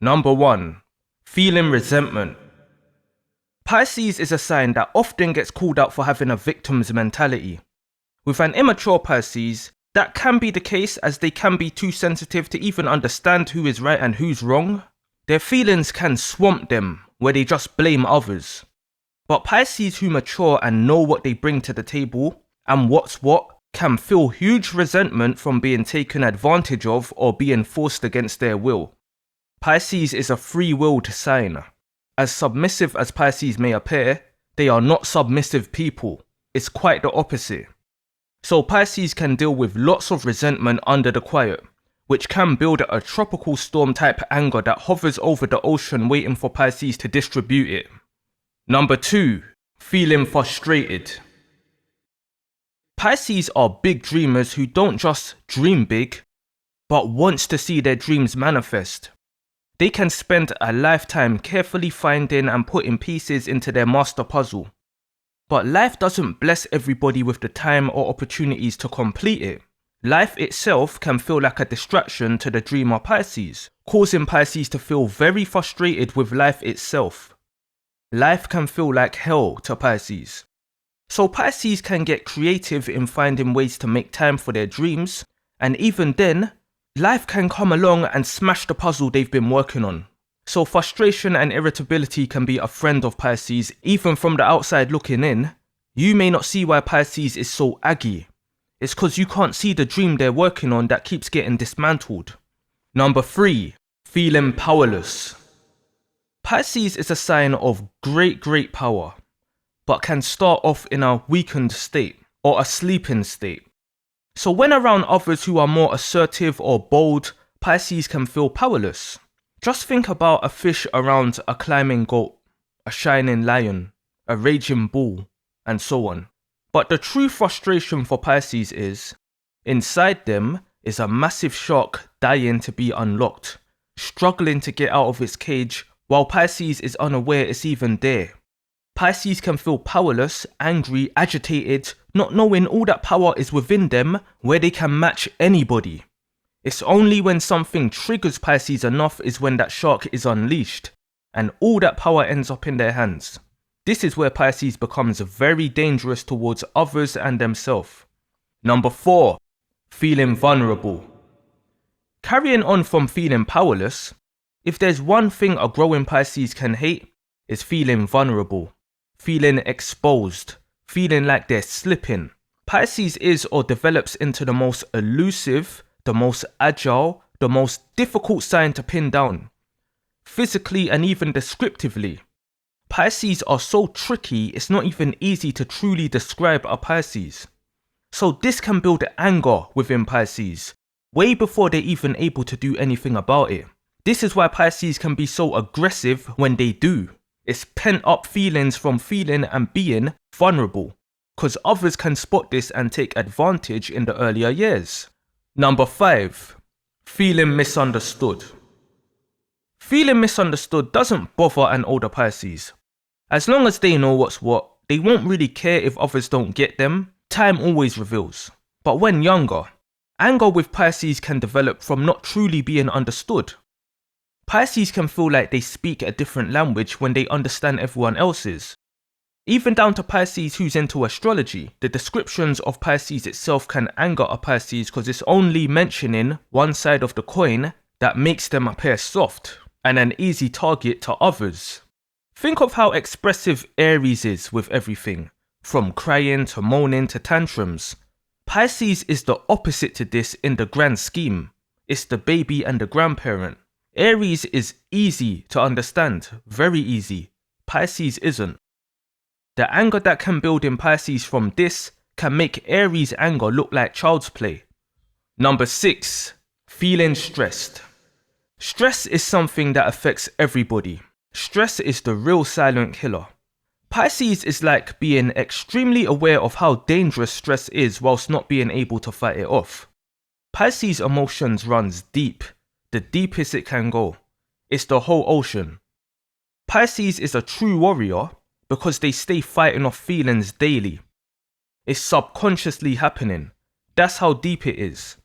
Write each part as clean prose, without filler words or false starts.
Number 1. Feeling resentment. Pisces is a sign that often gets called out for having a victim's mentality. With an immature Pisces, that can be the case as they can be too sensitive to even understand who is right and who's wrong. Their feelings can swamp them, where they just blame others. But Pisces who mature and know what they bring to the table, and what's what, can feel huge resentment from being taken advantage of or being forced against their will. Pisces is a free-willed sign. As submissive as Pisces may appear, they are not submissive people. It's quite the opposite. So Pisces can deal with lots of resentment under the quiet, which can build a tropical storm type anger that hovers over the ocean waiting for Pisces to distribute it. Number 2. Feeling frustrated. Pisces are big dreamers who don't just dream big, but wants to see their dreams manifest. They can spend a lifetime carefully finding and putting pieces into their master puzzle. But life doesn't bless everybody with the time or opportunities to complete it. Life itself can feel like a distraction to the dreamer Pisces, causing Pisces to feel very frustrated with life itself. Life can feel like hell to Pisces. So Pisces can get creative in finding ways to make time for their dreams, and even then, life can come along and smash the puzzle they've been working on. So frustration and irritability can be a friend of Pisces, even from the outside looking in. You may not see why Pisces is so aggy. It's because you can't see the dream they're working on that keeps getting dismantled. Number 3. Feeling powerless. Pisces is a sign of great power, but can start off in a weakened state or a sleeping state. So when around others who are more assertive or bold, Pisces can feel powerless. Just think about a fish around a climbing goat, a shining lion, a raging bull, and so on. But the true frustration for Pisces is, inside them is a massive shark dying to be unlocked, struggling to get out of its cage while Pisces is unaware it's even there. Pisces can feel powerless, angry, agitated, not knowing all that power is within them where they can match anybody. It's only when something triggers Pisces enough is when that shark is unleashed, and all that power ends up in their hands. This is where Pisces becomes very dangerous towards others and themselves. Number 4. Feeling vulnerable. Carrying on from feeling powerless, if there's one thing a growing Pisces can hate, it's feeling vulnerable, feeling exposed, feeling like they're slipping. Pisces is or develops into the most elusive, the most agile, the most difficult sign to pin down. Physically and even descriptively. Pisces are so tricky, it's not even easy to truly describe a Pisces. So this can build anger within Pisces, way before they're even able to do anything about it. This is why Pisces can be so aggressive when they do. It's pent up feelings from feeling and being vulnerable, because others can spot this and take advantage in the earlier years. Number 5. Feeling misunderstood. Feeling misunderstood doesn't bother an older Pisces. As long as they know what's what, they won't really care if others don't get them. Time always reveals. But when younger, anger with Pisces can develop from not truly being understood. Pisces can feel like they speak a different language when they understand everyone else's. Even down to Pisces who's into astrology, the descriptions of Pisces itself can anger a Pisces because it's only mentioning one side of the coin that makes them appear soft and an easy target to others. Think of how expressive Aries is with everything, from crying to moaning to tantrums. Pisces is the opposite to this in the grand scheme. It's the baby and the grandparent. Aries is easy to understand, very easy. Pisces isn't. The anger that can build in Pisces from this can make Aries' anger look like child's play. Number 6. Feeling stressed. Stress is something that affects everybody. Stress is the real silent killer. Pisces is like being extremely aware of how dangerous stress is whilst not being able to fight it off. Pisces' emotions runs deep. The deepest it can go. It's the whole ocean. Pisces is a true warrior because they stay fighting off feelings daily. It's subconsciously happening. That's how deep it is.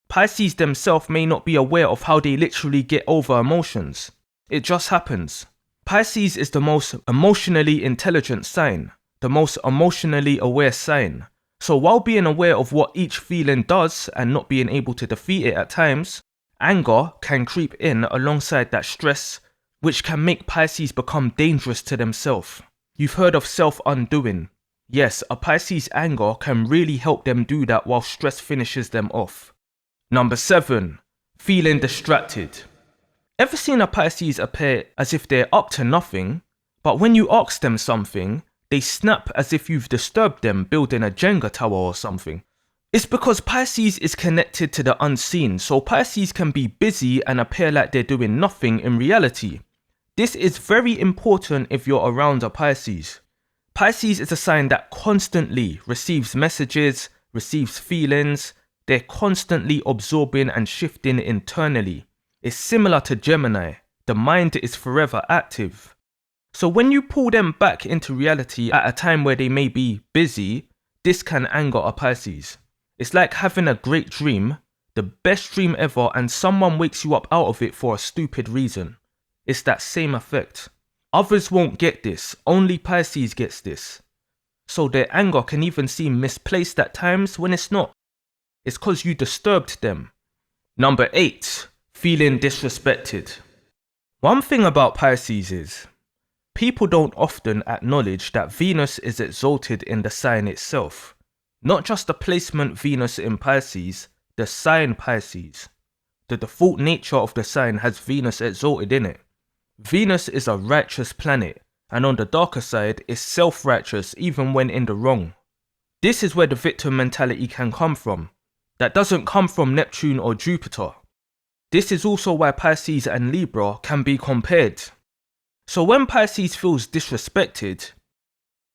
Pisces themselves may not be aware of how they literally get over emotions. It just happens. Pisces is the most emotionally intelligent sign, the most emotionally aware sign. So while being aware of what each feeling does and not being able to defeat it at times, anger can creep in alongside that stress, which can make Pisces become dangerous to themselves. You've heard of self-undoing. Yes, a Pisces anger can really help them do that while stress finishes them off. Number 7, feeling distracted. Ever seen a Pisces appear as if they're up to nothing, but when you ask them something, they snap as if you've disturbed them building a Jenga tower or something? It's because Pisces is connected to the unseen, so Pisces can be busy and appear like they're doing nothing in reality. This is very important if you're around a Pisces. Pisces is a sign that constantly receives messages, receives feelings. They're constantly absorbing and shifting internally. It's similar to Gemini. The mind is forever active. So when you pull them back into reality at a time where they may be busy, this can anger a Pisces. It's like having a great dream, the best dream ever, and someone wakes you up out of it for a stupid reason. It's that same effect. Others won't get this, only Pisces gets this. So their anger can even seem misplaced at times when it's not. It's because you disturbed them. Number 8, feeling disrespected. One thing about Pisces is, people don't often acknowledge that Venus is exalted in the sign itself. Not just the placement Venus in Pisces, the sign Pisces. The default nature of the sign has Venus exalted in it. Venus is a righteous planet, and on the darker side is self-righteous even when in the wrong. This is where the victim mentality can come from. That doesn't come from Neptune or Jupiter. This is also why Pisces and Libra can be compared. So when Pisces feels disrespected,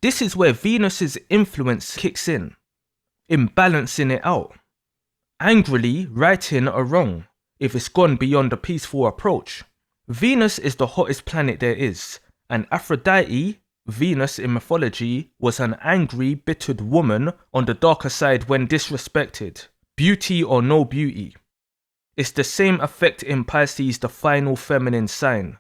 this is where Venus's influence kicks in balancing it out. Angrily righting a wrong if it's gone beyond a peaceful approach. Venus is the hottest planet there is, and Aphrodite, Venus in mythology, was an angry, bittered woman on the darker side when disrespected. Beauty or no beauty. It's the same effect in Pisces, the final feminine sign.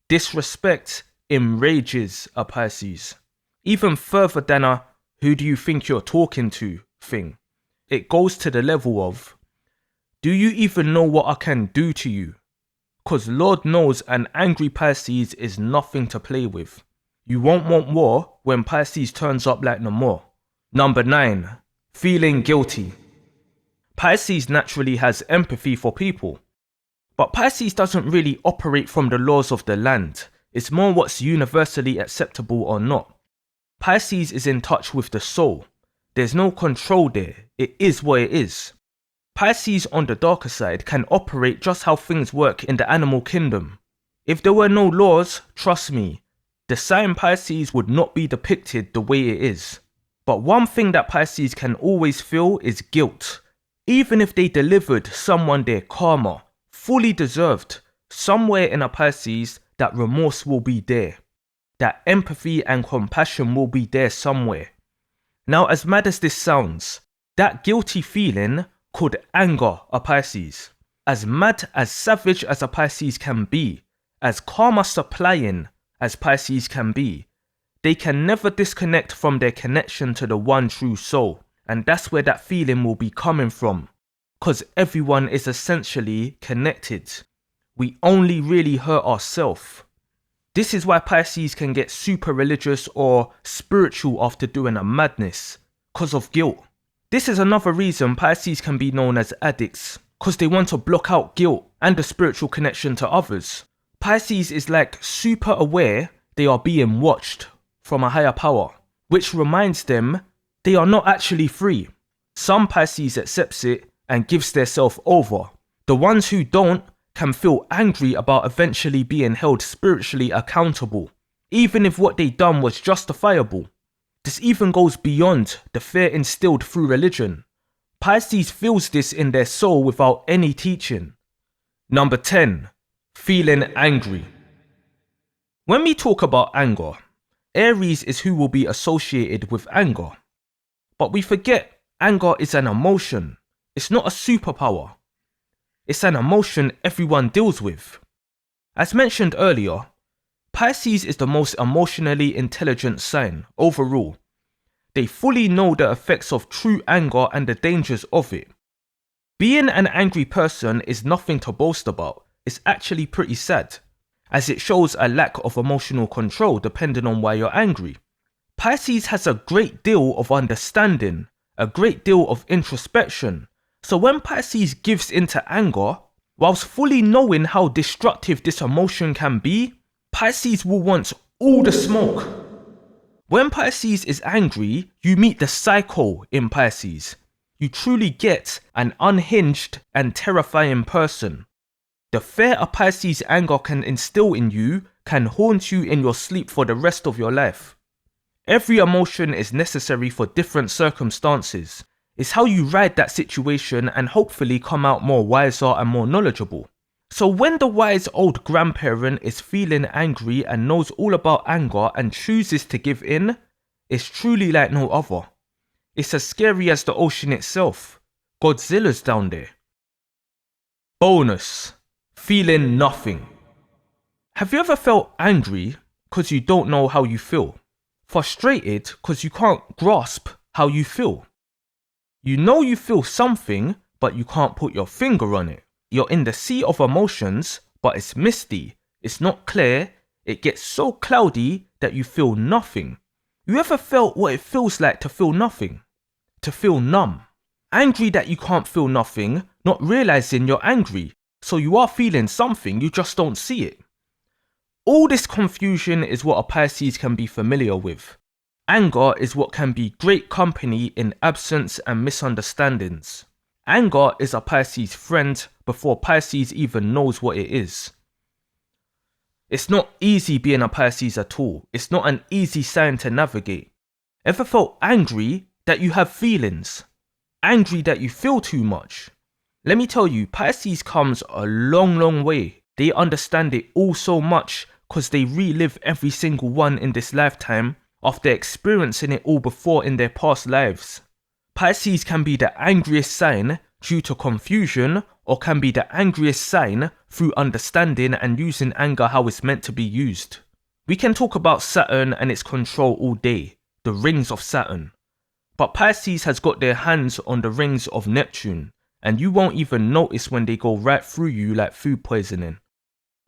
Disrespect enrages a Pisces. Even further than a "who do you think you're talking to" thing. It goes to the level of, do you even know what I can do to you? Cause Lord knows an angry Pisces is nothing to play with. You won't want war when Pisces turns up like no more. Number 9, feeling guilty. Pisces naturally has empathy for people. But Pisces doesn't really operate from the laws of the land. It's more what's universally acceptable or not. Pisces is in touch with the soul. There's no control there. It is what it is. Pisces on the darker side can operate just how things work in the animal kingdom. If there were no laws, trust me, the sign Pisces would not be depicted the way it is. But one thing that Pisces can always feel is guilt. Even if they delivered someone their karma, fully deserved, somewhere in a Pisces that remorse will be there. That empathy and compassion will be there somewhere. Now, as mad as this sounds, that guilty feeling could anger a Pisces. As mad, as savage as a Pisces can be, as karma supplying as Pisces can be, they can never disconnect from their connection to the one true soul. And that's where that feeling will be coming from. Because everyone is essentially connected. We only really hurt ourselves. This is why Pisces can get super religious or spiritual after doing a madness, because of guilt. This is another reason Pisces can be known as addicts, because they want to block out guilt and the spiritual connection to others. Pisces is like super aware they are being watched from a higher power, which reminds them they are not actually free. Some Pisces accepts it and gives theirself over. The ones who don't can feel angry about eventually being held spiritually accountable, even if what they done was justifiable. This even goes beyond the fear instilled through religion. Pisces feels this in their soul without any teaching. Number 10, feeling angry. When we talk about anger, Aries is who will be associated with anger. But we forget anger is an emotion. It's not a superpower. It's an emotion everyone deals with. As mentioned earlier, Pisces is the most emotionally intelligent sign overall. They fully know the effects of true anger and the dangers of it. Being an angry person is nothing to boast about. It's actually pretty sad, as it shows a lack of emotional control depending on why you're angry. Pisces has a great deal of understanding, a great deal of introspection. So when Pisces gives into anger, whilst fully knowing how destructive this emotion can be, Pisces will want all the smoke. When Pisces is angry, you meet the psycho in Pisces. You truly get an unhinged and terrifying person. The fear a Pisces anger can instill in you can haunt you in your sleep for the rest of your life. Every emotion is necessary for different circumstances. It's how you ride that situation and hopefully come out more wiser and more knowledgeable. So when the wise old grandparent is feeling angry and knows all about anger and chooses to give in, it's truly like no other. It's as scary as the ocean itself. Godzilla's down there. Bonus: feeling nothing. Have you ever felt angry because you don't know how you feel? Frustrated because you can't grasp how you feel? You know you feel something, but you can't put your finger on it. You're in the sea of emotions, but it's misty, it's not clear, it gets so cloudy that you feel nothing. You ever felt what it feels like to feel nothing? To feel numb? Angry that you can't feel nothing, not realizing you're angry, so you are feeling something, you just don't see it. All this confusion is what a Pisces can be familiar with. Anger is what can be great company in absence and misunderstandings. Anger is a Pisces friend before Pisces even knows what it is. It's not easy being a Pisces at all. It's not an easy sign to navigate. Ever felt angry that you have feelings? Angry that you feel too much? Let me tell you, Pisces comes a long way. They understand it all so much because they relive every single one in this lifetime after experiencing it all before in their past lives. Pisces can be the angriest sign due to confusion, or can be the angriest sign through understanding and using anger how it's meant to be used. We can talk about Saturn and its control all day, the rings of Saturn. But Pisces has got their hands on the rings of Neptune, and you won't even notice when they go right through you like food poisoning.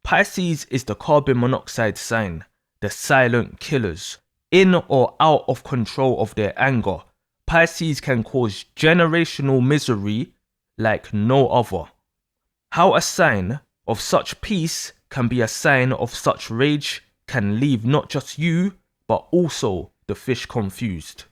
Pisces is the carbon monoxide sign, the silent killers. In or out of control of their anger, Pisces can cause generational misery like no other. How a sign of such peace can be a sign of such rage can leave not just you, but also the fish confused.